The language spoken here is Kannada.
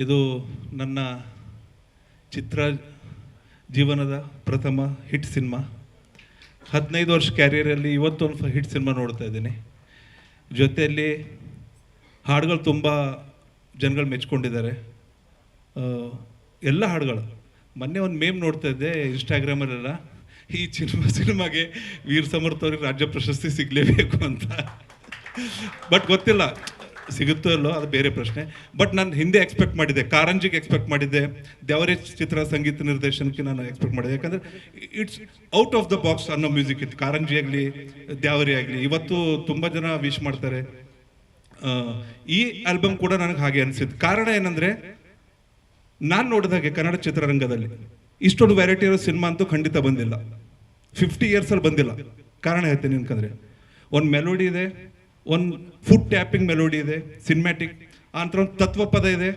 ಇದು ನನ್ನ ಚಿತ್ರ ಜೀವನದ ಪ್ರಥಮ ಹಿಟ್ ಸಿನಿಮಾ. 15 ವರ್ಷ ಕ್ಯಾರಿಯರಲ್ಲಿ ಇವತ್ತೊಂದು ಹಿಟ್ ಸಿನಿಮಾ ನೋಡ್ತಾ ಇದ್ದೀನಿ. ಜೊತೆಯಲ್ಲಿ ಹಾಡುಗಳು ತುಂಬ ಜನಗಳು ಮೆಚ್ಕೊಂಡಿದ್ದಾರೆ. ಎಲ್ಲ ಹಾಡುಗಳು. ಮೊನ್ನೆ ಒಂದು ಮೇಮ್ ನೋಡ್ತಾ ಇದ್ದೆ ಇನ್ಸ್ಟಾಗ್ರಾಮಲ್ಲೆಲ್ಲ, ಈ ಸಿನಿಮಾಗೆ ವೀರ್ ಸಮರ್ಥ ಅವ್ರಿಗೆ ರಾಜ್ಯ ಪ್ರಶಸ್ತಿ ಸಿಗಲೇಬೇಕು ಅಂತ. ಬಟ್ ಗೊತ್ತಿಲ್ಲ ಸಿಗುತ್ತೋ ಇಲ್ಲೋ, ಅದು ಬೇರೆ ಪ್ರಶ್ನೆ. ಬಟ್ ನಾನು ಹಿಂದೆ ಎಕ್ಸ್ಪೆಕ್ಟ್ ಮಾಡಿದ್ದೆ, ಕಾರಂಜಿಗೆ ಎಕ್ಸ್ಪೆಕ್ಟ್ ಮಾಡಿದ್ದೆ, ದ್ಯಾವರಿ ಚಿತ್ರ ಸಂಗೀತ ನಿರ್ದೇಶನಕ್ಕೆ ನಾನು ಎಕ್ಸ್ಪೆಕ್ಟ್ ಮಾಡಿದ್ದೆ. ಯಾಕಂದರೆ it's out of the box ಅನ್ನೋ ಮ್ಯೂಸಿಕ್ ಇತ್ತು. ಕಾರಂಜಿ ಆಗಲಿ ದ್ಯಾವರಿ ಆಗಲಿ ಇವತ್ತು ತುಂಬ ಜನ ವಿಶ್ ಮಾಡ್ತಾರೆ. ಈ ಆಲ್ಬಮ್ ಕೂಡ ನನಗೆ ಹಾಗೆ ಅನಿಸಿದ್ದು. ಕಾರಣ ಏನಂದರೆ, ನಾನು ನೋಡಿದಾಗೆ ಕನ್ನಡ ಚಿತ್ರರಂಗದಲ್ಲಿ ಇಷ್ಟೊಂದು ವೆರೈಟಿ ಇರೋ ಸಿನಿಮಾ ಅಂತೂ ಖಂಡಿತ ಬಂದಿಲ್ಲ. 50 ಇಯರ್ಸಲ್ಲಿ ಬಂದಿಲ್ಲ. ಕಾರಣ ಹೇಳ್ತೀನಿ ಅನ್ಕಂದ್ರೆ, ಒಂದು ಮೆಲೋಡಿ ಇದೆ, ಒಂದು ಫುಡ್ ಟ್ಯಾಪಿಂಗ್ ಮೆಲೋಡಿ ಇದೆ, ಸಿನಿಮ್ಯಾಟಿಕ್, ಆ ನಂತರ ಒಂದು ತತ್ವ ಪದ ಇದೆ,